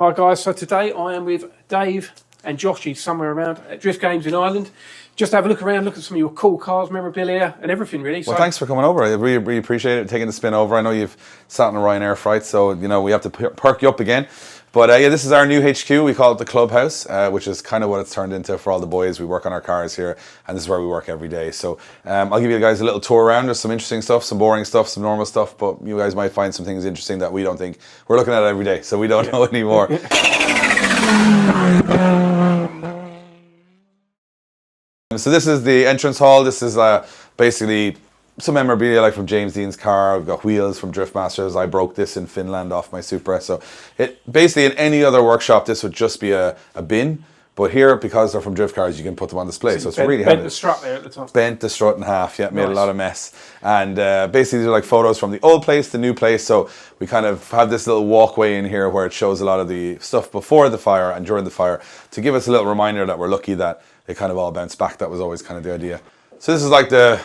Hi guys, so today I am with Dave and Joshy somewhere around at Drift Games in Ireland. Just have a look around, look at some of your cool cars, memorabilia and everything really. Well, thanks for coming over. I really appreciate it, taking the spin over. I know you've sat in a Ryanair flight, so you know we have to perk you up again. But yeah, this is our new HQ. We call it the Clubhouse, which is kind of what it's turned into for all the boys. We work on our cars here, and this is where we work every day. So I'll give you guys a little tour around. There's some interesting stuff, some boring stuff, some normal stuff, but you guys might find some things interesting that we don't think. We're looking at it every day, so we don't know anymore. So this is the entrance hall. This is basically some memorabilia like from James Dean's car. We've got wheels from Drift Masters. I broke this in Finland off my Supra. So it basically in any other workshop this would just be a bin. But here, because they're from drift cars, you can put them on display. So it's really handy. Bent the strut there at the top. Bent the strut in half, yeah, made a lot of mess. And basically these are like photos from the old place, the new place. So we kind of have this little walkway in here where it shows a lot of the stuff before the fire and during the fire to give us a little reminder that we're lucky that it kind of all bounced back. That was always kind of the idea. So this is like the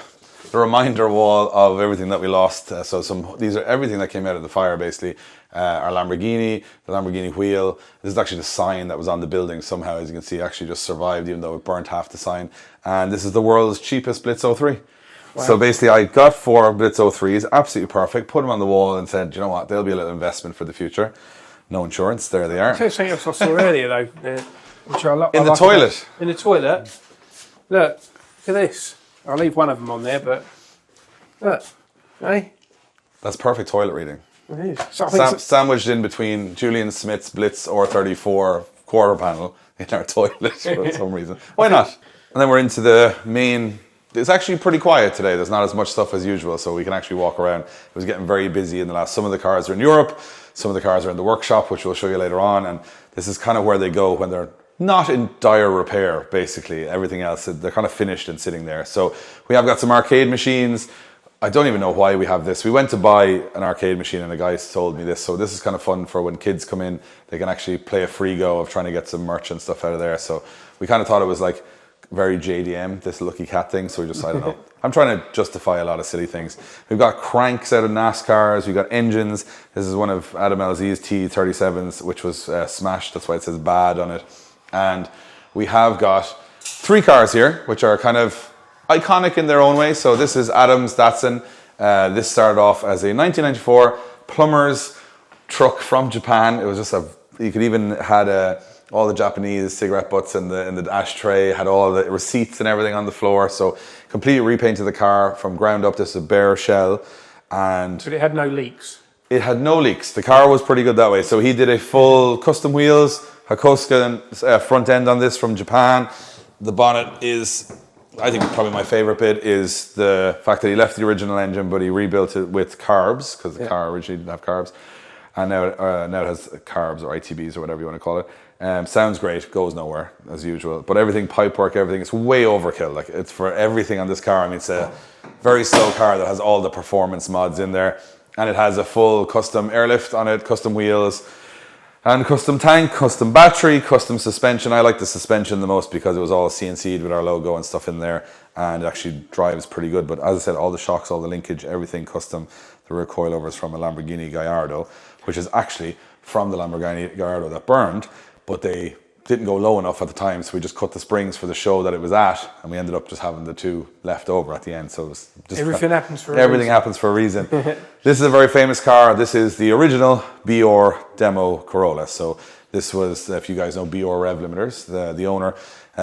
reminder wall of everything that we lost. These are everything that came out of the fire basically. Our Lamborghini, the Lamborghini wheel. This is actually the sign that was on the building somehow, as you can see, actually just survived even though it burnt half the sign. And this is the world's cheapest Blitz 03. Wow. So basically I got 4 Blitz 03s, absolutely perfect, put them on the wall and said, you know what, they'll be a little investment for the future. No insurance, there they are. I'll tell you something else I saw earlier though, which I in the toilet. In the toilet. Look at this. I'll leave one of them on there, but look, hey? That's perfect toilet reading. It is. Sandwiched in between Julian Smith's Blitz R34 quarter panel in our toilet for some reason. Why not? And then we're into the main. It's actually pretty quiet today. There's not as much stuff as usual, so we can actually walk around. It was getting very busy in the last. Some of the cars are in Europe, some of the cars are in the workshop, which we'll show you later on. And this is kind of where they go when they're not in dire repair, basically. Everything else, they're kind of finished and sitting there. So we have got some arcade machines. I don't even know why we have this. We went to buy an arcade machine and the guy told me this. So this is kind of fun for when kids come in. They can actually play a free go of trying to get some merch and stuff out of there. So we kind of thought it was like very JDM, this Lucky Cat thing. So we just, I don't know. I'm trying to justify a lot of silly things. We've got cranks out of NASCARs. We've got engines. This is one of Adam LZ's T37s, which was smashed. That's why it says bad on it. And we have got 3 cars here, which are kind of iconic in their own way. So this is Adam's Datsun. This started off as a 1994 plumber's truck from Japan. It was just you could even had all the Japanese cigarette butts in the ashtray, had all the receipts and everything on the floor. So completely repainted the car from ground up. This is a bare shell. But it had no leaks. It had no leaks. The car was pretty good that way. So he did a full custom wheels, Hakosuka front end on this from Japan. The bonnet is, I think probably my favorite bit is the fact that he left the original engine, but he rebuilt it with carbs because the car originally didn't have carbs, and now it has carbs or ITBs or whatever you want to call it. Sounds great, goes nowhere as usual, but everything pipework, everything is way overkill. Like it's for everything on this car. I mean, it's a very slow car that has all the performance mods in there, and it has a full custom airlift on it, custom wheels. And custom tank, custom battery, custom suspension. I like the suspension the most because it was all CNC'd with our logo and stuff in there, and it actually drives pretty good. But as I said, all the shocks, all the linkage, everything custom. The rear coilovers from a Lamborghini Gallardo, which is actually from the Lamborghini Gallardo that burned, but they didn't go low enough at the time, so we just cut the springs for the show that it was at, and we ended up just having the 2 left over at the end. So it was just everything happens for a reason. This is a very famous car. This is the original BR demo Corolla. So this was, if you guys know BR rev limiters, the owner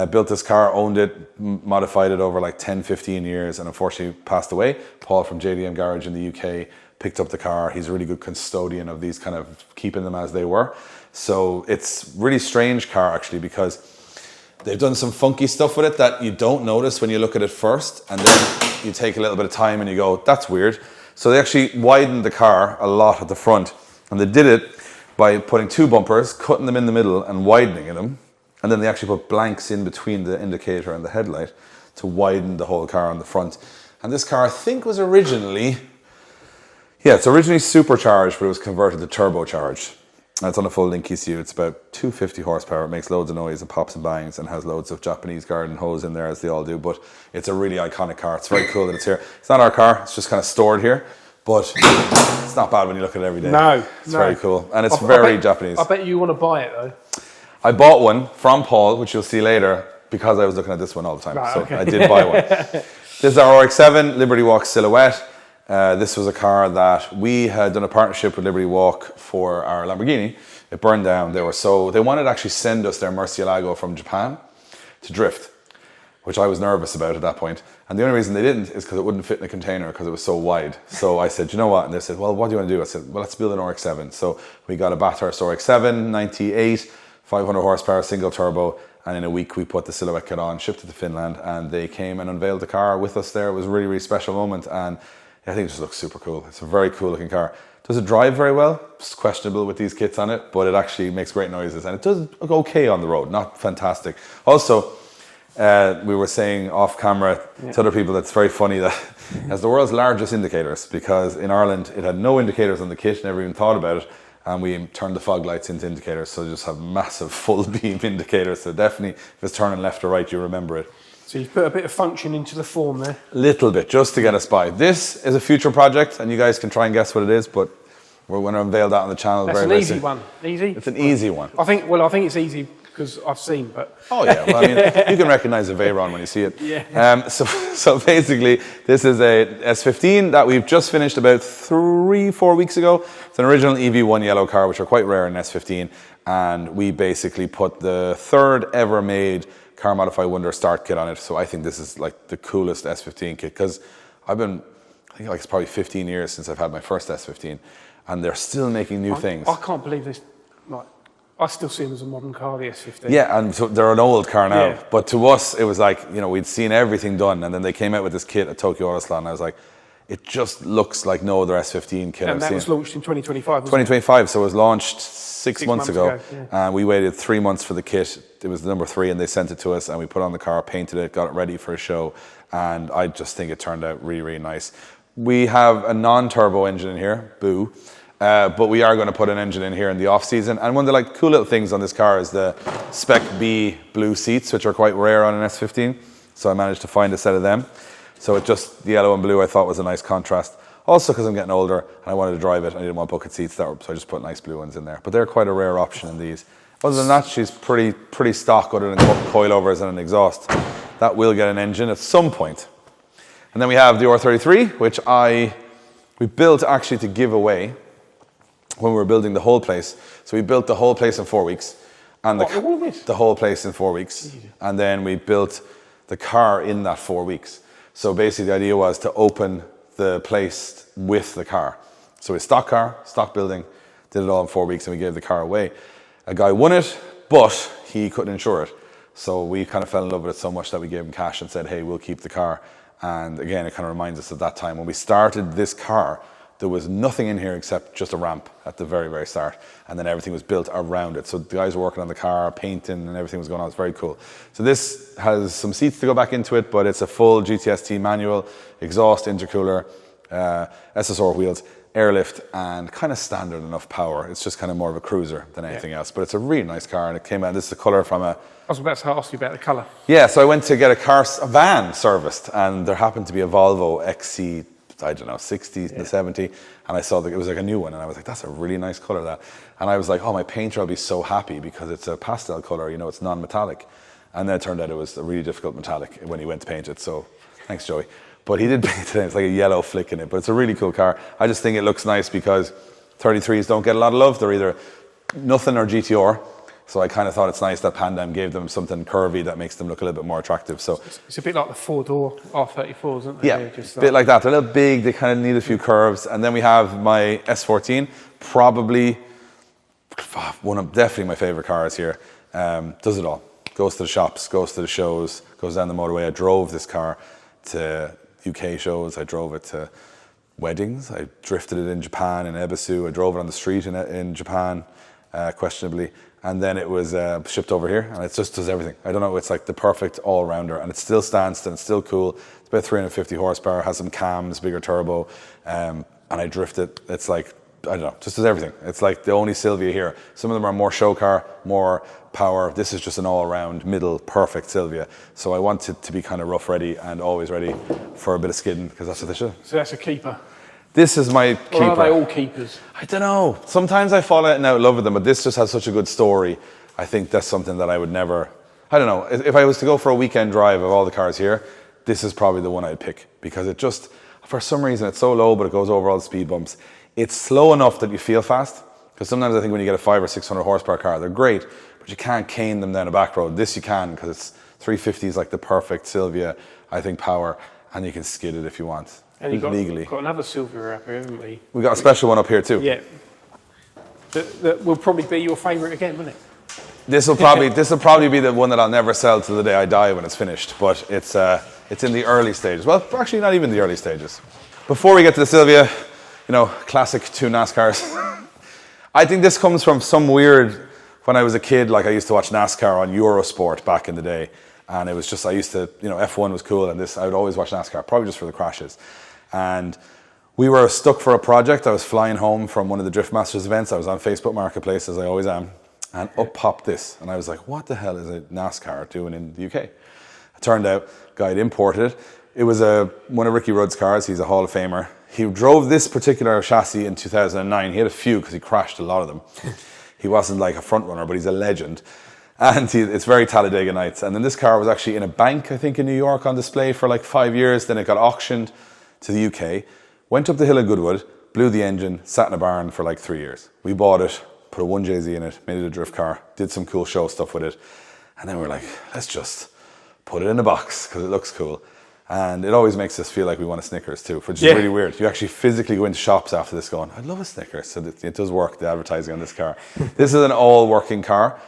built this car, owned it, modified it over like 10-15 years, and unfortunately passed away. Paul from JDM Garage in the UK picked up the car. He's a really good custodian of these, kind of keeping them as they were. So it's really strange car actually, because they've done some funky stuff with it that you don't notice when you look at it first, and then you take a little bit of time and you go, that's weird. So they actually widened the car a lot at the front, and they did it by putting 2 bumpers, cutting them in the middle and widening them, and then they actually put blanks in between the indicator and the headlight to widen the whole car on the front. And this car I think was originally, it's originally supercharged, but it was converted to turbocharged. It's on a full link ECU. It's about 250 horsepower. It makes loads of noise and pops and bangs and has loads of Japanese garden hose in there, as they all do. But it's a really iconic car. It's very cool that it's here. It's not our car. It's just kind of stored here. but it's not bad when you look at it every day. No, it's very cool, and it's very Japanese. I bet you want to buy it though. I bought one from Paul, which you'll see later, because I was looking at this one all the time. Right, so okay. I did buy one. This is our RX-7 Liberty Walk Silhouette. This was a car that we had done a partnership with Liberty Walk for our Lamborghini. It burned down. They wanted to actually send us their Murcielago from Japan to drift, which I was nervous about at that point. And the only reason they didn't is because it wouldn't fit in a container because it was so wide. So I said, you know what? And they said, well, what do you want to do? I said, well, let's build an RX-7. So we got a Bathurst RX-7, 98, 500 horsepower, single turbo. And in a week, we put the Silhouette kit on, shipped it to Finland, and they came and unveiled the car with us there. It was a really, really special moment. And I think it just looks super cool. It's a very cool looking car. Does it drive very well? It's questionable with these kits on it, but it actually makes great noises. And it does look okay on the road, not fantastic. Also, we were saying off camera to other people, that's very funny that it has the world's largest indicators, because in Ireland it had no indicators on the kit, never even thought about it, and we turned the fog lights into indicators, so you just have massive full beam indicators. So definitely, if it's turning left or right, you remember it. So you've put a bit of function into the form there. Little bit, just to get us by. This is a future project, and you guys can try and guess what it is, but we're going to unveil that on the channel. That's very, an very easy soon. one. Easy? It's an easy one. I think it's easy because I've seen, but... Oh yeah, well, I mean, you can recognize a Veyron when you see it. Yeah. So basically, this is a S15 that we've just finished about 3-4 weeks ago. It's an original EV1 yellow car, which are quite rare in think and we basically put the third ever made Car Modify Wonder start kit on it. So I think this is like the coolest S15 kit, because I think like it's probably 15 years since I've had my first S15, and they're still making new things. I can't believe this. Like, I still see them as a modern car, the S15. Yeah, and so they're an old car now. Yeah. But to us, it was like, you know, we'd seen everything done, and then they came out with this kit at Tokyo Auto Salon, and I was like, it just looks like no other S15 kit I've And that seen. was launched in 2025, 2025, so it was launched six months ago. Yeah. And we waited 3 months for the kit. It was the number 3, and they sent it to us, and we put on the car, painted it, got it ready for a show, and I just think it turned out really, really nice. We have a non-turbo engine in here, boo. But we are going to put an engine in here in the off-season. And one of the like cool little things on this car is the Spec B blue seats, which are quite rare on an S15. So I managed to find a set of them. So it just, the yellow and blue I thought was a nice contrast. Also because I'm getting older and I wanted to drive it, I didn't want bucket seats, so I just put nice blue ones in there. But they're quite a rare option in these. Other than that, she's pretty stock, other than coilovers and an exhaust. That will get an engine at some point. And then we have the R33, which we built actually to give away when we were building the whole place. So we built the whole place in 4 weeks. And the whole place in 4 weeks. And then we built the car in that 4 weeks. So basically the idea was to open the place with the car. So a stock car, stock building, did it all in 4 weeks, and we gave the car away. A guy won it, but he couldn't insure it. So we kind of fell in love with it so much that we gave him cash and said, hey, we'll keep the car. And again, it kind of reminds us of that time when we started this car. There was nothing in here except just a ramp at the very, very start. And then everything was built around it. So the guys were working on the car, painting, and everything was going on. It's very cool. So this has some seats to go back into it, but it's a full GTST manual, exhaust, intercooler, SSR wheels, airlift, and kind of standard enough power. It's just kind of more of a cruiser than anything else. But it's a really nice car, and it came out, this is the colour from a... I was about to ask you about the colour. Yeah, so I went to get a van serviced, and there happened to be a Volvo XC, I don't know, 60, 70, and I saw that it was like a new one, and I was like, that's a really nice colour, that. And I was like, oh, my painter will be so happy because it's a pastel colour, you know, it's non-metallic. And then it turned out it was a really difficult metallic when he went to paint it, so thanks, Joey. But he did paint it, and it's like a yellow flick in it, but it's a really cool car. I just think it looks nice because 33s don't get a lot of love. They're either nothing or GTR. So I kind of thought it's nice that Pandem gave them something curvy that makes them look a little bit more attractive. So it's a bit like the 4-door R34s, isn't it? Yeah, a bit like that. They're a little big, they kind of need a few curves. And then we have my S14, probably definitely my favorite cars here. Does it all. Goes to the shops, goes to the shows, goes down the motorway. I drove this car to UK shows. I drove it to weddings. I drifted it in Japan, in Ebisu. I drove it on the street in Japan, questionably. And then it was shipped over here, and it just does everything. I don't know, it's like the perfect all-rounder, and it still stands, and it's still cool. It's about 350 horsepower, has some cams, bigger turbo, and I drift it. It's like, I don't know, just does everything. It's like the only Silvia here. Some of them are more show car, more power. This is just an all-around, middle, perfect Silvia. So I want it to be kind of rough ready and always ready for a bit of skidding, because that's what they should. So that's a keeper. This is my keeper. Or are they all keepers? I don't know. Sometimes I fall out and out of love with them, but this just has such a good story. I think that's something that I would never... I don't know. If I was to go for a weekend drive of all the cars here, this is probably the one I'd pick because it just, for some reason, it's so low, but it goes over all the speed bumps. It's slow enough that you feel fast. Because sometimes I think when you get a 500 or 600 horsepower car, they're great, but you can't cane them down a back road. This you can because it's 350 is like the perfect Silvia, I think, power, and you can skid it if you want. And you've legally. got another Silvia up here, haven't we? We got a special one up here too. Yeah. That will probably be your favourite again, won't it? This will probably be the one that I'll never sell till the day I die when it's finished. But it's in the early stages. Well, actually, not even the early stages. Before we get to the Silvia, you know, classic two NASCARs. I think this comes from some weird. When I was a kid, like I used to watch NASCAR on Eurosport back in the day, and it was just I used to, you know, F1 was cool, and this I would always watch NASCAR, probably just for the crashes. And we were stuck for a project. I was flying home from one of the Drift Masters events. I was on Facebook Marketplace, as I always am. And up popped this. And I was like, what the hell is a NASCAR doing in the UK? It turned out, guy had imported it. It was one of Ricky Rudd's cars. He's a Hall of Famer. He drove this particular chassis in 2009. He had a few because he crashed a lot of them. He wasn't like a front runner, but he's a legend. And it's very Talladega Nights. And then this car was actually in a bank, I think, in New York on display for like 5 years. Then it got auctioned to the UK. Went up the hill in Goodwood, blew the engine, sat in a barn for like 3 years. We bought it. Put a 1JZ in it, made it a drift car, did some cool show stuff with it. And then we're like, let's just put it in a box because it looks cool. And it always makes us feel like we want a Snickers too, which is really weird. You actually physically go into shops after this going, I'd love a Snickers. So it does work, the advertising on this car. This is an all working car.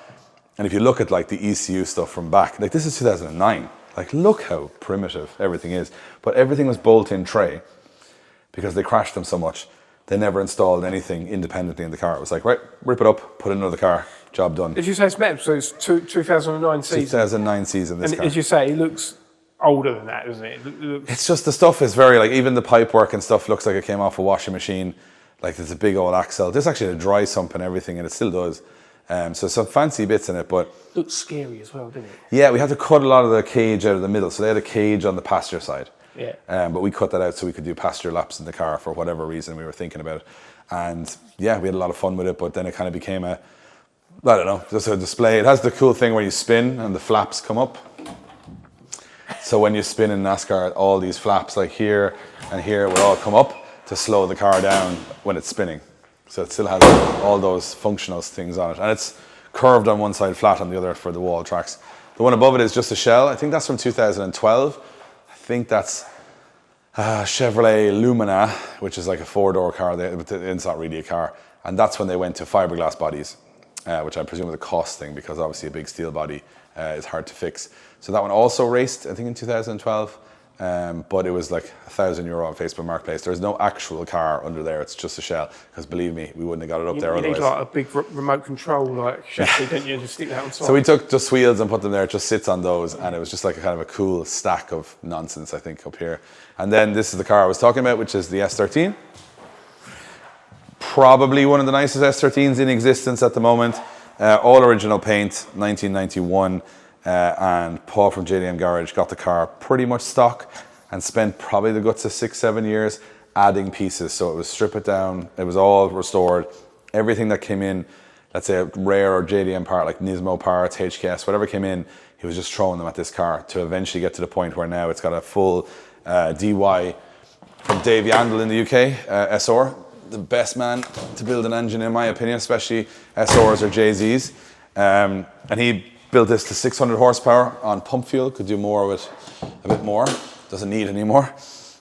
And if you look at like the ECU stuff from back, like this is 2009. Like look how primitive everything is. But everything was bolt-in tray because they crashed them so much. They never installed anything independently in the car. It was like, right, rip it up, put it in another car, job done. Did you say it's metal? So it's 2009 season? 2009 season, this car. And as you say, it looks older than that, doesn't it? It's just the stuff is very, like, even the pipework and stuff looks like it came off a washing machine. Like, there's a big old axle. There's actually a dry sump and everything, and it still does. So some fancy bits in it, but... Looks scary as well, didn't it? Yeah, we had to cut a lot of the cage out of the middle. So they had a cage on the passenger side. Yeah. But we cut that out so we could do passenger laps in the car for whatever reason we were thinking about it. And yeah, we had a lot of fun with it, but then it kind of became I don't know, just a display. It has the cool thing where you spin and the flaps come up. So when you spin in NASCAR, all these flaps like here and here will all come up to slow the car down when it's spinning. So it still has all those functional things on it. And it's curved on one side, flat on the other for the wall tracks. The one above it is just a shell. I think that's from 2012. I think that's Chevrolet Lumina, which is like a four-door car, but it's not really a car. And that's when they went to fiberglass bodies, which I presume was a cost thing because obviously a big steel body is hard to fix. So that one also raced, I think, in 2012, but it was like €1,000 on Facebook Marketplace. There's no actual car under there, it's just a shell, because believe me, we wouldn't have got it up there otherwise. You need like a big remote control, like chassis, don't you, just stick that on top. So we took just wheels and put them there, it just sits on those, and it was just like a kind of a cool stack of nonsense, I think, up here. And then this is the car I was talking about, which is the S13. Probably one of the nicest S13s in existence at the moment. All original paint, 1991. And Paul from JDM Garage got the car pretty much stock and spent probably the guts of 6-7 years adding pieces. So it was strip it down, it was all restored. Everything that came in, let's say a rare or JDM part like Nismo parts, HKS, whatever came in, he was just throwing them at this car to eventually get to the point where now it's got a full DY from Dave Yandel in the UK, SR. The best man to build an engine in my opinion, especially SRs or JZs. And he built this to 600 horsepower on pump fuel, could do more with a bit more, doesn't need any more.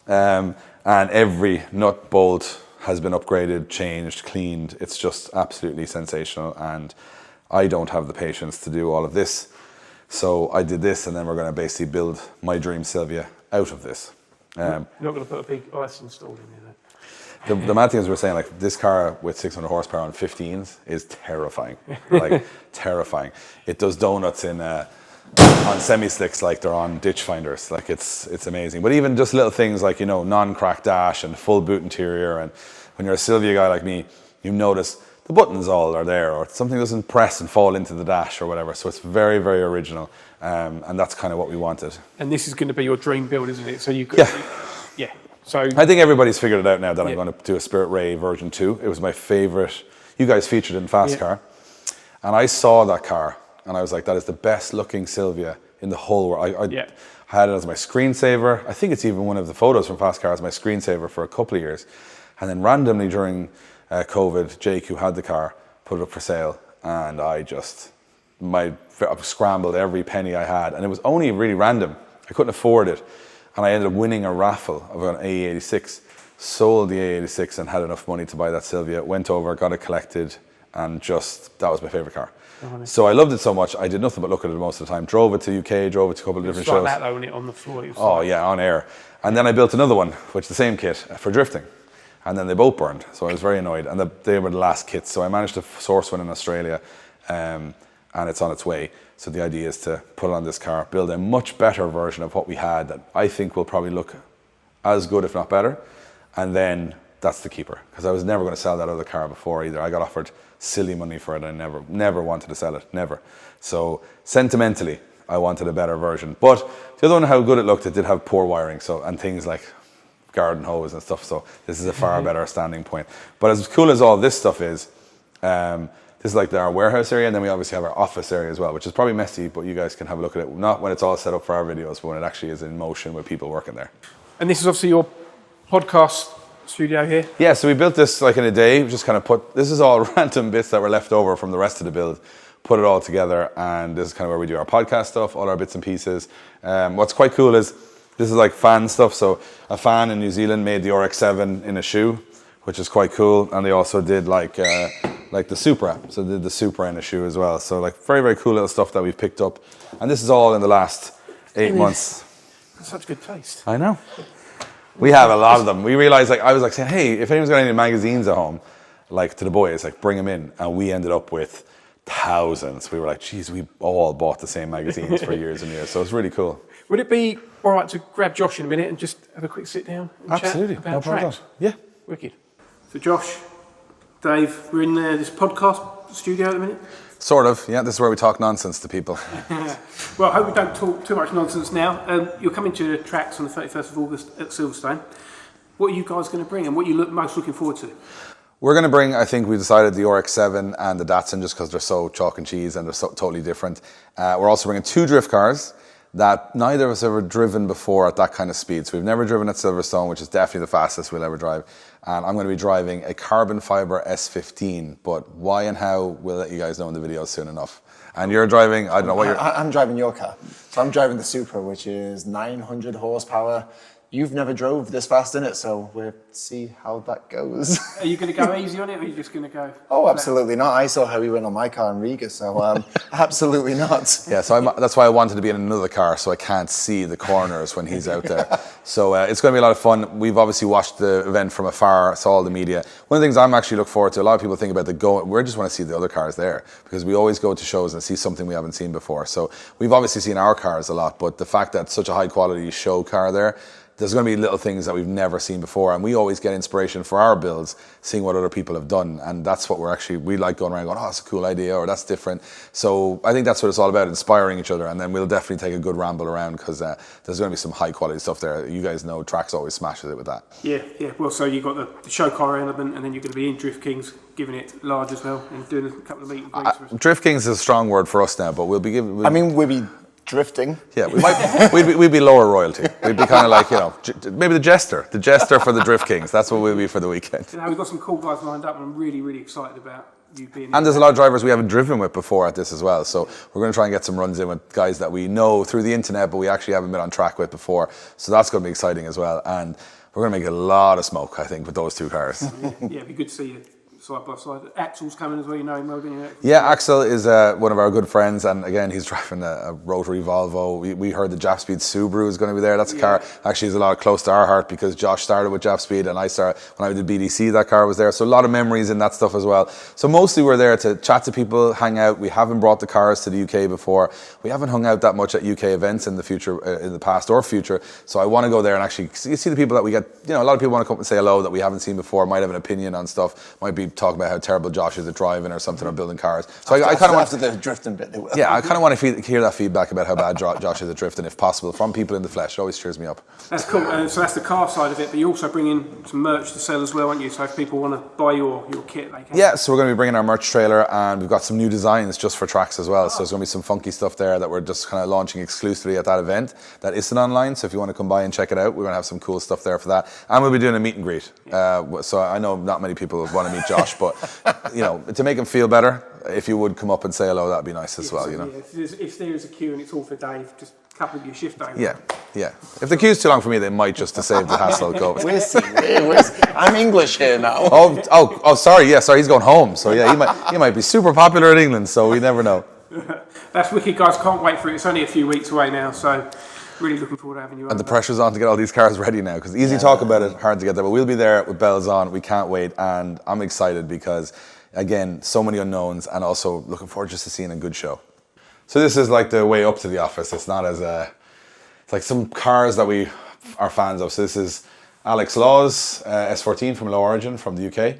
And every nut bolt has been upgraded, changed, cleaned. It's just absolutely sensational, and I don't have the patience to do all of this. So I did this, and then we're going to basically build my dream Silvia out of this. You're not going to put a big ice installed in there then? The mad thing is we're saying, like, this car with 600 horsepower on 15s is terrifying. Like, terrifying. It does donuts in on semi-slicks like they're on ditch finders. Like, it's amazing. But even just little things like, you know, non-cracked dash and full boot interior. And when you're a Silvia guy like me, you notice the buttons all are there, or something doesn't press and fall into the dash or whatever. So it's very, very original. And that's kind of what we wanted. And this is going to be your dream build, isn't it? So you could... Yeah. Yeah. So I think everybody's figured it out now that I'm going to do a Spirit Ray version 2. It was my favourite. You guys featured in Fast Car. And I saw that car and I was like, that is the best looking Silvia in the whole world. I had it as my screensaver. I think it's even one of the photos from Fast Car as my screensaver for a couple of years. And then randomly during COVID, Jake, who had the car, put it up for sale. And I scrambled every penny I had. And it was only really random. I couldn't afford it. And I ended up winning a raffle of an AE86. Sold the AE86 and had enough money to buy that Silvia. Went over, got it collected, and that was my favourite car. So I loved it so much, I did nothing but look at it most of the time. Drove it to UK, drove it to a couple of different shows. Like that though, when it on the floor. On air. And then I built another one, which is the same kit, for drifting. And then they both burned, so I was very annoyed. And they were the last kits, so I managed to source one in Australia, and it's on its way. So the idea is to put it on this car, build a much better version of what we had that I think will probably look as good, if not better. And then that's the keeper, because I was never going to sell that other car before either. I got offered silly money for it. I never wanted to sell it, never. So sentimentally, I wanted a better version. But the other one, how good it looked, it did have poor wiring, and things like garden hose and stuff. So this is a far better standing point. But as cool as all this stuff is, this is like our warehouse area, and then we obviously have our office area as well, which is probably messy, but you guys can have a look at it. Not when it's all set up for our videos, but when it actually is in motion with people working there. And this is obviously your podcast studio here. Yeah, so we built this like in a day. We just kind of this is all random bits that were left over from the rest of the build, put it all together, and this is kind of where we do our podcast stuff, all our bits and pieces. What's quite cool is this is like fan stuff. So a fan in New Zealand made the RX-7 in a shoe, which is quite cool. And they also did like the Supra. So they did the Supra in a shoe as well. So like very, very cool little stuff that we've picked up. And this is all in the last 8 months. That's such good taste. I know. We have a lot of them. We realized, I was like saying, hey, if anyone's got any magazines at home, like to the boys, like bring them in. And we ended up with thousands. We were like, geez, we all bought the same magazines for years and years. So it's really cool. Would it be all right to grab Josh in a minute and just have a quick sit down and Absolutely. chat about No problem. TRAX? Yeah. Wicked. So Josh, Dave, we're in this podcast studio at the minute. Sort of, yeah. This is where we talk nonsense to people. Well, I hope we don't talk too much nonsense now. You're coming to TRAX on the 31st of August at Silverstone. What are you guys going to bring and what are you most looking forward to? We're going to bring, I think we decided, the RX-7 and the Datsun just because they're so chalk and cheese and they're so totally different. We're also bringing 2 drift cars that neither of us ever driven before at that kind of speed. So we've never driven at Silverstone, which is definitely the fastest we'll ever drive. And I'm going to be driving a carbon fiber S15, but why and how, we'll let you guys know in the videos soon enough. And you're driving, I don't know what you're... I'm driving your car. So I'm driving the Supra, which is 900 horsepower. You've never drove this fast in it, so we'll see how that goes. Are you going to go easy on it or are you just going to go... Oh, absolutely not. I saw how he went on my car in Riga, so absolutely not. Yeah, so that's why I wanted to be in another car so I can't see the corners when he's out there. So it's going to be a lot of fun. We've obviously watched the event from afar, saw all the media. One of the things I'm actually looking forward to, a lot of people think about we just want to see the other cars there because we always go to shows and see something we haven't seen before. So we've obviously seen our cars a lot, but the fact that it's such a high quality show car there, there's going to be little things that we've never seen before, and we always get inspiration for our builds, seeing what other people have done, and that's what we like going around going, oh, that's a cool idea, or that's different. So I think that's what it's all about, inspiring each other, and then we'll definitely take a good ramble around because there's going to be some high quality stuff there. You guys know TRAX always smashes it with that. Yeah. Well, so you've got the show car element, and then you're going to be in Drift Kings, giving it large as well, and doing a couple of meet and greets for us. Drift Kings is a strong word for us now, but we'll be giving... we'll be drifting. Yeah, we'd be lower royalty. We'd be kind of like, maybe the jester for the Drift Kings. That's what we'll be for the weekend. We've got some cool guys lined up, and I'm really, really excited about you being. And there's a lot of drivers we haven't driven with before at this as well. So we're going to try and get some runs in with guys that we know through the internet, but we actually haven't been on track with before. So that's going to be exciting as well. And we're going to make a lot of smoke, I think, with those 2 cars. Yeah, it'd be good to see you side by side. Axel's coming as well, you know him well, don't you? Yeah, Axel is one of our good friends, and again, he's driving a rotary Volvo. We heard the Japspeed Subaru is going to be there. That's a car actually is a lot close to our heart because Josh started with Japspeed, and I started when I did BDC. That car was there, so a lot of memories in that stuff as well. So mostly we're there to chat to people, hang out. We haven't brought the cars to the UK before. We haven't hung out that much at UK events in the future, in the past or future. So I want to go there and actually see the people that we get. A lot of people want to come and say hello that we haven't seen before. Might have an opinion on stuff. Might be talk about how terrible Josh is at driving or something or building cars. So I kind of want after the drifting bit. They will. Yeah, I kind of want to hear that feedback about how bad Josh is at drifting, if possible, from people in the flesh. It always cheers me up. That's cool. So that's the car side of it, but you also bring in some merch to sell as well, aren't you? So if people want to buy your kit, they can. Yeah, so we're going to be bringing our merch trailer, and we've got some new designs just for TRAX as well. So there's going to be some funky stuff there that we're just kind of launching exclusively at that event. That isn't online, so if you want to come by and check it out, we're going to have some cool stuff there for that. And we'll be doing a meet and greet. So I know not many people would want to meet Josh, but to make him feel better, if you would come up and say hello, that'd be nice as well. Yeah, if there's a queue and it's all for Dave, just couple of your shift over. Yeah. If the queue's too long for me, they might, just to save the hassle, go. We'll see. I'm English here now. Sorry. Yeah, sorry. He's going home. So yeah, he might be super popular in England. So we never know. That's wicked, guys. Can't wait for it. It's only a few weeks away now, so really looking forward to having you on. And the pressure's on to get all these cars ready now, because easy talk about it, hard to get there. But we'll be there with bells on. We can't wait, and I'm excited because, again, so many unknowns, and also looking forward just to seeing a good show. So this is like the way up to the office. It's not as it's like some cars that we are fans of. So this is Alex Law's S14 from Low Origin from the UK,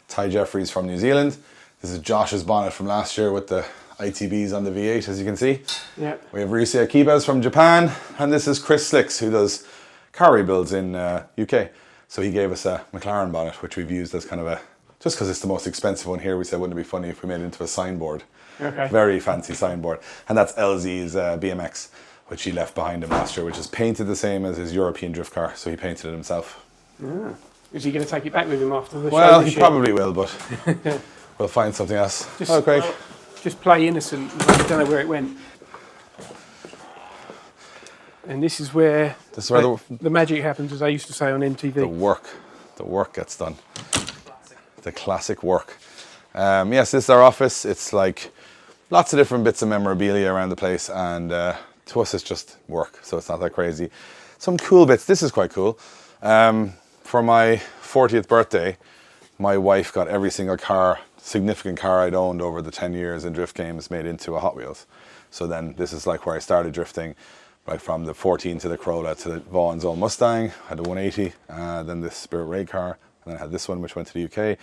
Ty Jeffries from New Zealand. This is Josh's bonnet from last year with the ITBs on the V8, as you can see. Yeah. We have Ryusuke Akibas from Japan, and this is Chris Slicks, who does car rebuilds in UK. So he gave us a McLaren bonnet, which we've used as kind of just because it's the most expensive one here, we said, wouldn't it be funny if we made it into a signboard? Okay. Very fancy signboard. And that's LZ's BMX, which he left behind him last year, which is painted the same as his European drift car, so he painted it himself. Yeah. Is he going to take it back with him after the show? Well, he probably will, but we'll find something else. Craig. Just play innocent. I don't know where it went. And this is where the magic happens, as I used to say on MTV. The work gets done. The classic work. Yes, this is our office. It's like lots of different bits of memorabilia around the place, and to us it's just work, so it's not that crazy. Some cool bits. This is quite cool. For my 40th birthday, my wife got every single significant car I'd owned over the 10 years in drift games made into a Hot Wheels. So then this is like where I started drifting, like from the 14 to the Corolla to the Vaughan's old Mustang. I had a 180, then this Spirit Raid car, and then I had this one which went to the UK,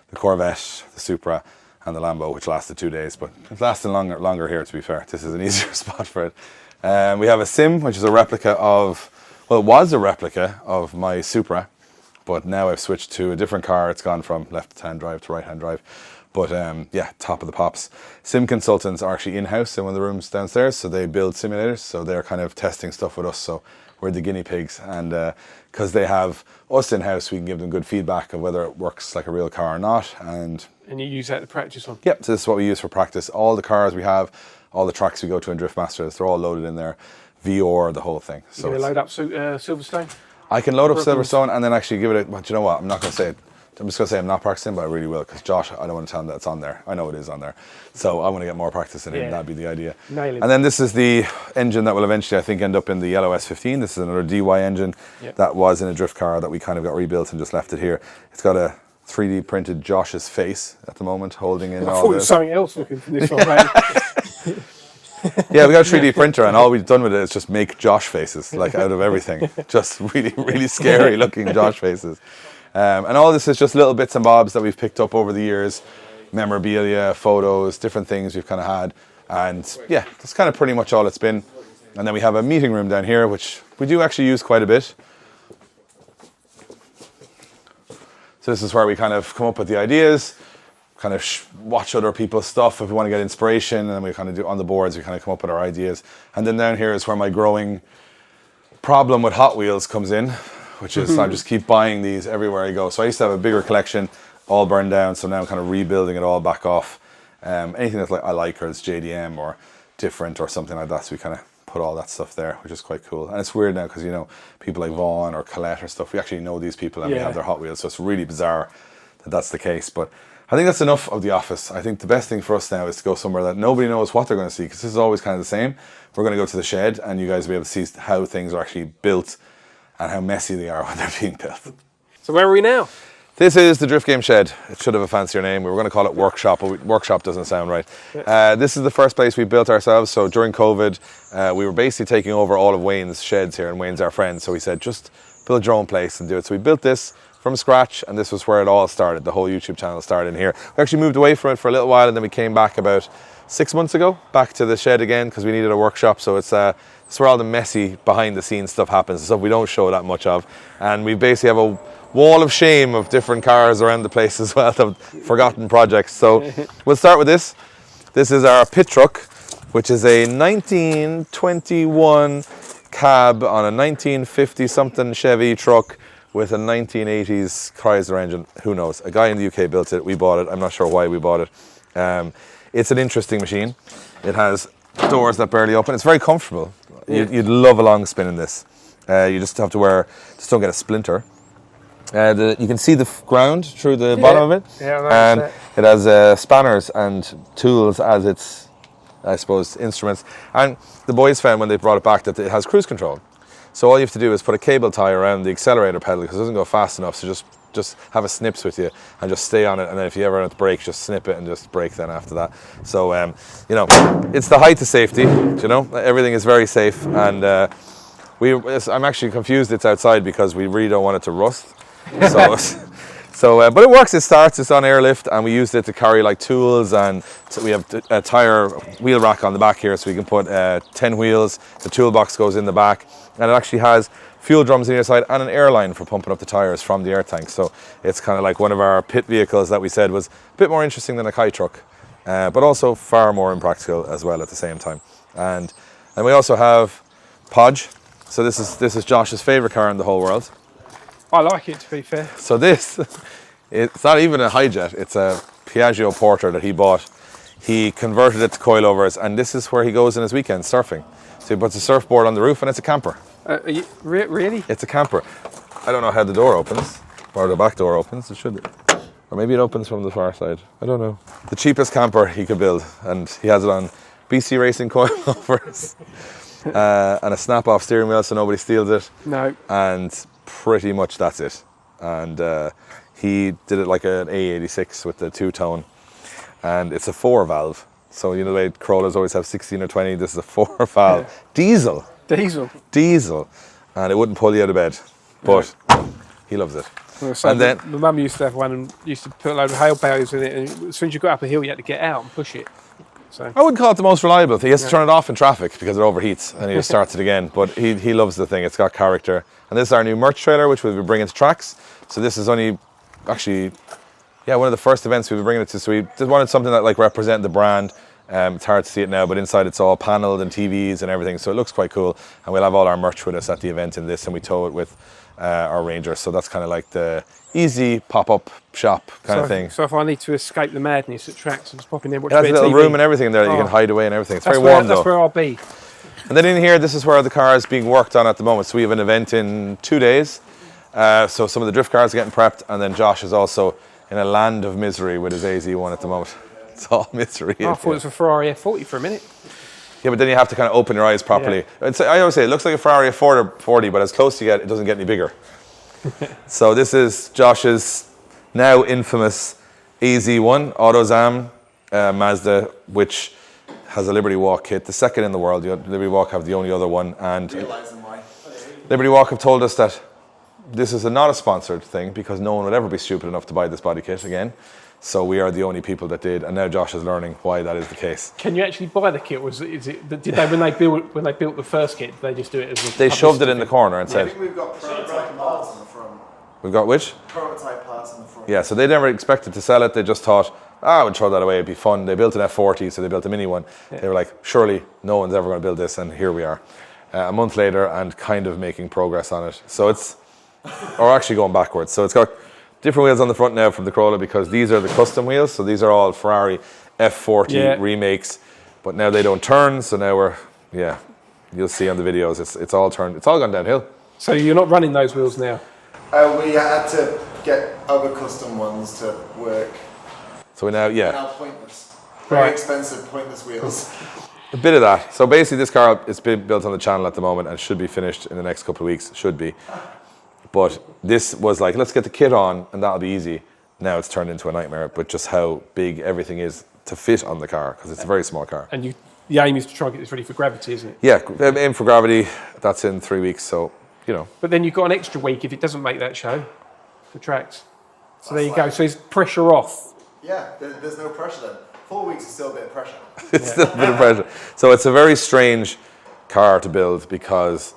the Corvette, the Supra, and the Lambo, which lasted 2 days, but it's lasting longer here, to be fair. This is an easier spot for it. We have a Sim, which is a replica of, well, it was a replica of my Supra, but now I've switched to a different car. It's gone from left-hand drive to right-hand drive. But yeah, top of the pops. Sim consultants are actually in-house in one of the rooms downstairs, so they build simulators, so they're kind of testing stuff with us, so we're the guinea pigs. And because they have us in-house, we can give them good feedback of whether it works like a real car or not. And you use that to practice on? Yep, so this is what we use for practice. All the cars we have, all the tracks we go to in Drift Masters, they're all loaded in there. VR, the whole thing. So you load up Silverstone? I can load up Silverstone and then actually give it a, but you know what, I'm not going to say it. I'm just going to say I'm not practicing, but I really will, because Josh, I don't want to tell him that it's on there. I know it is on there. So I want to get more practice in it, and that'd be the idea. And then this is the engine that will eventually, I think, end up in the yellow S15. This is another DY engine that was in a drift car that we kind of got rebuilt and just left it here. It's got a 3D printed Josh's face at the moment, holding in all this. Something else looking for this one, man. Yeah, we got a 3D printer, and all we've done with it is just make Josh faces, like out of everything. Just really, really scary looking Josh faces. And all this is just little bits and bobs that we've picked up over the years, memorabilia, photos, different things we've kind of had. And yeah, that's kind of pretty much all it's been. And then we have a meeting room down here, which we do actually use quite a bit. So this is where we kind of come up with the ideas, kind of watch other people's stuff if we want to get inspiration, and then we kind of do on the boards, we kind of come up with our ideas. And then down here is where my growing problem with Hot Wheels comes in, which is I just keep buying these everywhere I go. So I used to have a bigger collection, all burned down, so now I'm kind of rebuilding it all back off. Anything that's like I like, or it's JDM or different or something like that, so we kind of put all that stuff there, which is quite cool. And it's weird now because, you know, people like Vaughn or Colette or stuff, we actually know these people and we have their Hot Wheels, so it's really bizarre that that's the case. But I think that's enough of the office. I think the best thing for us now is to go somewhere that nobody knows what they're going to see, because this is always kind of the same. We're going to go to the shed, and you guys will be able to see how things are actually built and how messy they are when they're being built. So where are we now? This is the Drift Game Shed. It should have a fancier name. We were going to call it Workshop, but Workshop doesn't sound right. This is the first place we built ourselves. So during COVID, we were basically taking over all of Wayne's sheds here, and Wayne's our friend. So we said, just build your own place and do it. So we built this from scratch, and this was where it all started. The whole YouTube channel started in here. We actually moved away from it for a little while, and then we came back about 6 months ago, back to the shed again, because we needed a workshop. So it's where all the messy behind the scenes stuff happens, stuff we don't show that much of. And we basically have a wall of shame of different cars around the place as well, of forgotten projects. So we'll start with this. This is our pit truck, which is a 1921 cab on a 1950 something Chevy truck with a 1980s Chrysler engine. Who knows? A guy in the UK built it. We bought it. I'm not sure why we bought it. It's an interesting machine. It has doors that barely open. It's very comfortable. You'd love a long spin in this. You just have to just don't get a splinter. You can see the ground through the bottom of it. Yeah, and it has spanners and tools as its, I suppose, instruments. And the boys found when they brought it back that it has cruise control. So all you have to do is put a cable tie around the accelerator pedal because it doesn't go fast enough. So just have a snips with you and just stay on it. And then if you ever want to brake, just snip it and just brake then after that. So, it's the height of safety. Everything is very safe. And I'm actually confused it's outside because we really don't want it to rust. But it works. It starts. It's on airlift, and we used it to carry like tools, and so we have a tire wheel rack on the back here, so we can put 10 wheels. The toolbox goes in the back, and it actually has fuel drums on the other side and an air line for pumping up the tires from the air tank. So it's kind of like one of our pit vehicles that we said was a bit more interesting than a Kai truck, but also far more impractical as well at the same time. And we also have Podge. So this is Josh's favorite car in the whole world. I like it, to be fair. So it's not even a hijet, it's a Piaggio Porter that he bought. He converted it to coilovers, and this is where he goes in his weekends, surfing. So he puts a surfboard on the roof, and it's a camper. Really? It's a camper. I don't know how the door opens, or the back door opens, it should. Or maybe it opens from the far side, I don't know. The cheapest camper he could build, and he has it on BC Racing coilovers, and a snap-off steering wheel so nobody steals it. No. And pretty much that's it. And he did it like an A86 with the two-tone, and it's a 4-valve. So the way Corollas always have 16 or 20, this is a 4-valve. Yeah. Diesel. And it wouldn't pull you out of bed, but he loves it. And then my mum used to have one and used to put a load of hail barriers in it, and as soon as you got up a hill you had to get out and push it. So I wouldn't call it the most reliable. He has to turn it off in traffic because it overheats and he just starts it again. But he loves the thing. It's got character. And this is our new merch trailer, which we'll be bringing to TRAX. So this is only actually, one of the first events we'll be bringing it to. So we just wanted something that like represented the brand. It's hard to see it now, but inside it's all panelled and TVs and everything. So it looks quite cool. And we'll have all our merch with us at the event in this, and we tow it with our Ranger. So that's kind of like the easy pop-up shop kind of thing. So if I need to escape the madness at TRAX, I'm just popping in, watch it has a a bit little of TV. room and everything in there that you can hide away and everything. It's very warm warm though. That's where I'll be. And then in here, this is where the car is being worked on at the moment. So we have an event in 2 days. So some of the drift cars are getting prepped, and then Josh is also in a land of misery with his AZ1 at the moment. It's all misery. I thought it was a Ferrari F40 for a minute. Yeah, but then you have to kind of open your eyes properly. Yeah. I always say it looks like a Ferrari F40, but as close you get, it doesn't get any bigger. So this is Josh's now infamous AZ1 Autozam Mazda, which has a Liberty Walk kit, the second in the world. Liberty Walk have the only other one, and Liberty Walk have told us that this is not a sponsored thing because no one would ever be stupid enough to buy this body kit again. So we are the only people that did, and now Josh is learning why that is the case. Can you actually buy the kit? Did they when they built the first kit? Did they just do it as a? They shoved it in the corner and said. I think we've got prototype parts in the front. We've got which? Prototype parts in the front. Yeah, so they never expected to sell it. They just thought, I would throw that away. It'd be fun. They built an F40, so they built a mini one. Yeah. They were like, surely no one's ever going to build this, and here we are, a month later, and kind of making progress on it. So it's, or actually going backwards. So it's got different wheels on the front now from the Corolla because these are the custom wheels. So these are all Ferrari F40 remakes, but now they don't turn. So now we're, you'll see on the videos, it's all turned. It's all gone downhill. So you're not running those wheels now? We had to get other custom ones to work. So now, Now pointless. Very expensive, pointless wheels. A bit of that. So basically this car is being built on the channel at the moment and should be finished in the next couple of weeks. Should be. But this was like, let's get the kit on and that'll be easy. Now it's turned into a nightmare, but just how big everything is to fit on the car, because it's a very small car. And the aim is to try and get this ready for gravity, isn't it? Yeah, aim for gravity, that's in 3 weeks, so, But then you've got an extra week if it doesn't make that show. the TRAX. So there you go. So it's pressure off. Yeah, there's no pressure then. 4 weeks is still a bit of pressure. It's still a bit of pressure. So it's a very strange car to build because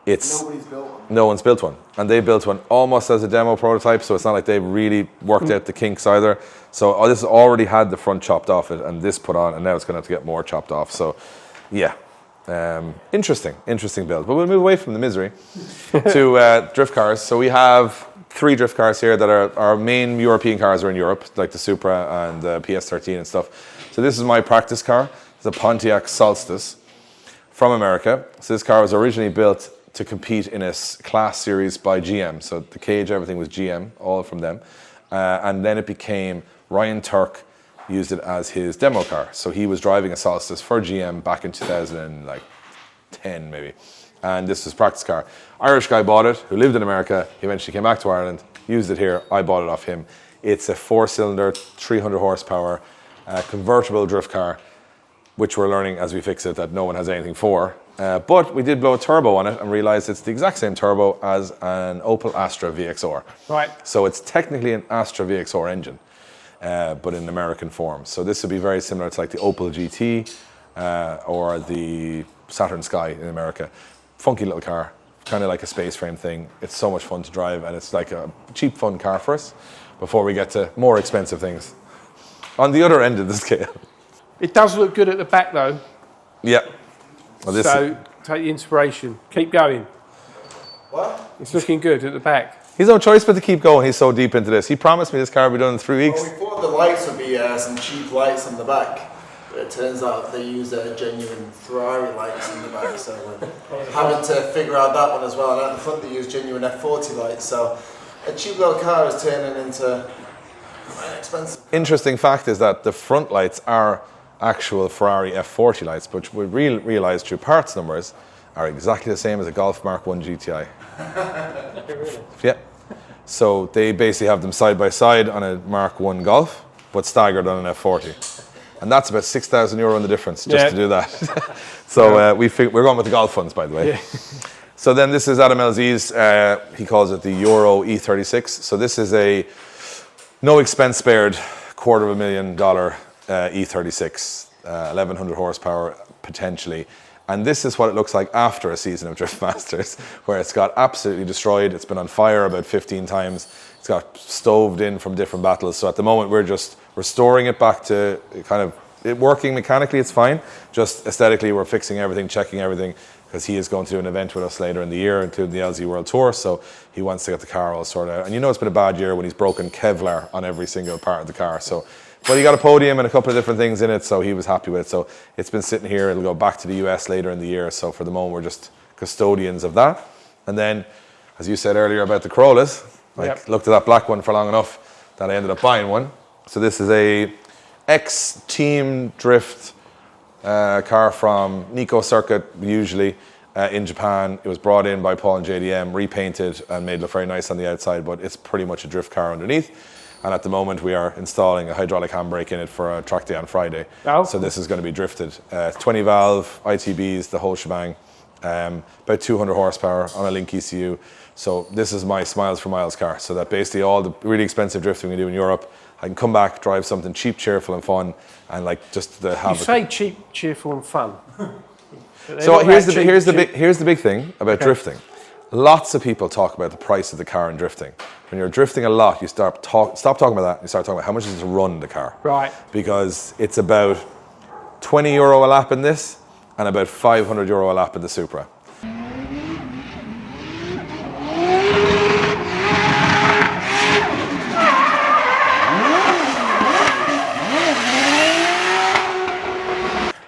Nobody's built one. no one's built one. And they built one almost as a demo prototype, so it's not like they've really worked out the kinks either. So this already had the front chopped off it and this put on, and now it's going to have to get more chopped off. So yeah, interesting build. But we'll move away from the misery to drift cars. So we have 3 drift cars here that are our main European cars are in Europe, like the Supra and the PS13 and stuff. So this is my practice car. It's a Pontiac Solstice from America. So this car was originally built to compete in a class series by GM. So the cage, everything was GM, all from them. And then it became Ryan Turk used it as his demo car. So he was driving a Solstice for GM back in 2010 maybe. And this was practice car. Irish guy bought it, who lived in America. He eventually came back to Ireland, used it here. I bought it off him. It's a 4-cylinder, 300 horsepower, convertible drift car, which we're learning as we fix it that no one has anything for. But we did blow a turbo on it and realized it's the exact same turbo as an Opel Astra VXR. Right. So it's technically an Astra VXR engine, but in American form. So this would be very similar to like the Opel GT or the Saturn Sky in America. Funky little car, kind of like a space frame thing. It's so much fun to drive, and it's like a cheap, fun car for us before we get to more expensive things. On the other end of the scale. It does look good at the back though. Yeah. Well, So take the inspiration. Keep going. What? It's looking good at the back. he's no choice but to keep going. He's so deep into this. He promised me this car would be done in 3 weeks. Well, we thought the lights would be some cheap lights on the back. But it turns out they use genuine Ferrari lights in the back, so we're having to figure out that one as well. And at the front they use genuine F40 lights, so a cheap little car is turning into quite expensive. Interesting fact is that the front lights are actual Ferrari F40 lights, which we realised through parts numbers are exactly the same as a Golf Mark 1 GTI. Yeah. So they basically have them side by side on a Mark 1 Golf, but staggered on an F40. And that's about €6,000 in the difference just to do that. So we're going with the golf funds, by the way. Yeah. So then this is Adam LZ's, he calls it the Euro E36. So this is a no expense spared $250,000 E36, 1,100 horsepower potentially. And this is what it looks like after a season of Drift Masters, where it's got absolutely destroyed. It's been on fire about 15 times. It's got stoved in from different battles. So at the moment, we're just restoring it back to kind of it working mechanically. It's fine. Just aesthetically, we're fixing everything, checking everything, because he is going to do an event with us later in the year, including the LZ World Tour. So he wants to get the car all sorted out. And you know it's been a bad year when he's broken Kevlar on every single part of the car. So, but he got a podium and a couple of different things in it, so he was happy with it. So it's been sitting here. It'll go back to the US later in the year. So for the moment, we're just custodians of that. And then, as you said earlier about the Corollas, looked at that black one for long enough that I ended up buying one. So this is a ex-team drift car from Nico Circuit, usually in Japan. It was brought in by Paul and JDM, repainted and made look very nice on the outside, but it's pretty much a drift car underneath. And at the moment we are installing a hydraulic handbrake in it for a track day on Friday. Oh. So this is going to be drifted. 20 valve, ITBs, the whole shebang. About 200 horsepower on a Link ECU. So this is my Smiles for Miles car. So that basically all the really expensive drifting we do in Europe, I can come back, drive something cheap, cheerful and fun, and like just to have. You say cheap, cheerful and fun. So here's the big thing about drifting. Lots of people talk about the price of the car in drifting. When you're drifting a lot, you stop talking about that. You start talking about how much does it run the car. Right. Because it's about €20 a lap in this, and about €500 a lap in the Supra.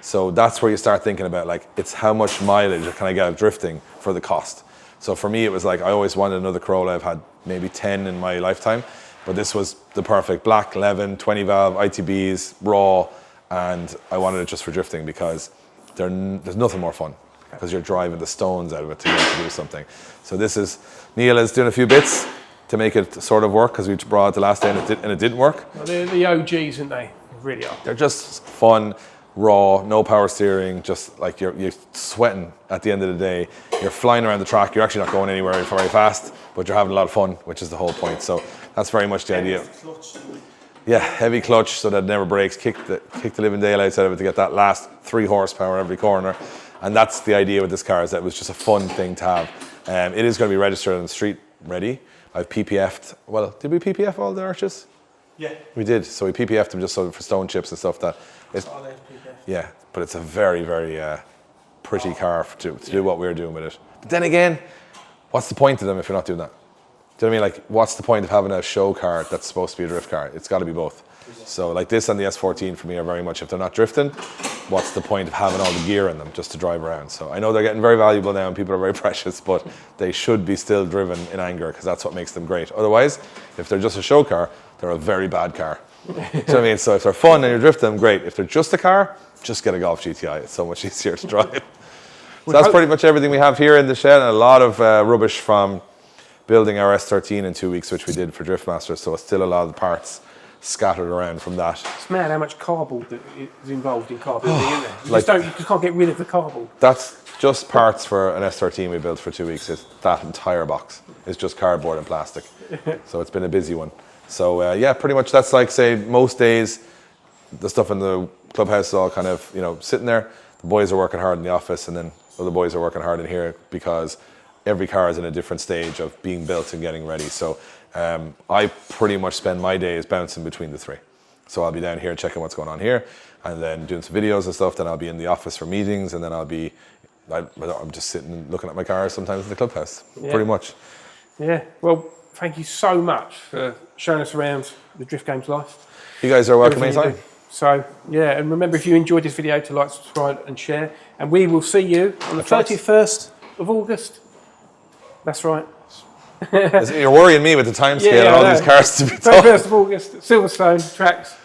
So that's where you start thinking about, like, it's how much mileage can I get out of drifting for the cost. So for me, it was like I always wanted another Corolla. I've had maybe 10 in my lifetime, but this was the perfect black 11, 20 valve, ITBs, raw, and I wanted it just for drifting because there's nothing more fun because you're driving the stones out of it to get to do something. So this is, Neil is doing a few bits to make it sort of work because we brought it the last day and it didn't work. Well, they're the OGs, aren't they? They really are. They're just fun. raw, no power steering, just like you're sweating at the end of the day. You're flying around the track. You're actually not going anywhere very fast, but you're having a lot of fun, which is the whole point. So that's very much the idea. Yeah, heavy clutch so that it never breaks. Kick the living daylights out of it to get that last 3 horsepower every corner. And that's the idea with this car, is that it was just a fun thing to have. It is going to be registered on the street ready. I've PPF'd, well, did we PPF all the arches? Yeah. We did. So we PPF'd them just so for stone chips and stuff. Yeah, but it's a very, very pretty car to do what we're doing with it. But then again, what's the point of them if you're not doing that? Do you know what I mean? Like, what's the point of having a show car that's supposed to be a drift car? It's got to be both. So like this and the S14 for me are very much, if they're not drifting, what's the point of having all the gear in them just to drive around? So I know they're getting very valuable now and people are very precious, but they should be still driven in anger because that's what makes them great. Otherwise, if they're just a show car, they're a very bad car. Do you know what I mean? So if they're fun and you're drifting them, great. If they're just a car, just get a Golf GTI. It's so much easier to drive. So that's pretty much everything we have here in the shed, and a lot of rubbish from building our S13 in 2 weeks, which we did for Driftmaster. So it's still a lot of the parts scattered around from that. It's mad how much cardboard that is involved in car building, isn't there? You just can't get rid of the cardboard. That's just parts for an S13 we built for 2 weeks. It's that entire box is just cardboard and plastic. So it's been a busy one. So yeah, pretty much that's like, say, most days the stuff in the clubhouse is all kind of, sitting there. The boys are working hard in the office, and then other boys are working hard in here because every car is in a different stage of being built and getting ready. So I pretty much spend my days bouncing between the three. So I'll be down here checking what's going on here, and then doing some videos and stuff. Then I'll be in the office for meetings, and then I'm just sitting and looking at my car sometimes in the clubhouse, pretty much. Yeah. Well, thank you so much for showing us around the Drift Games life. You guys are welcome anytime. So, yeah, and remember, if you enjoyed this video, to like, subscribe and share. And we will see you on the 31st of August. That's right. You're worrying me with the time scale and all these cars to be done. 31st of August, Silverstone, TRAX.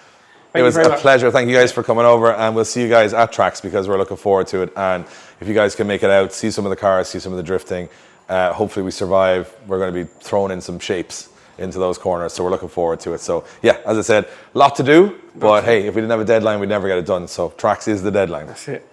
It was a pleasure. Thank you guys for coming over, and we'll see you guys at TRAX because we're looking forward to it. And if you guys can make it out, see some of the cars, see some of the drifting, hopefully we survive. We're going to be throwing in some shapes into those corners, so we're looking forward to it. So yeah, as I said, a lot to do, but hey, if we didn't have a deadline, we'd never get it done. So TRAX is the deadline. That's it.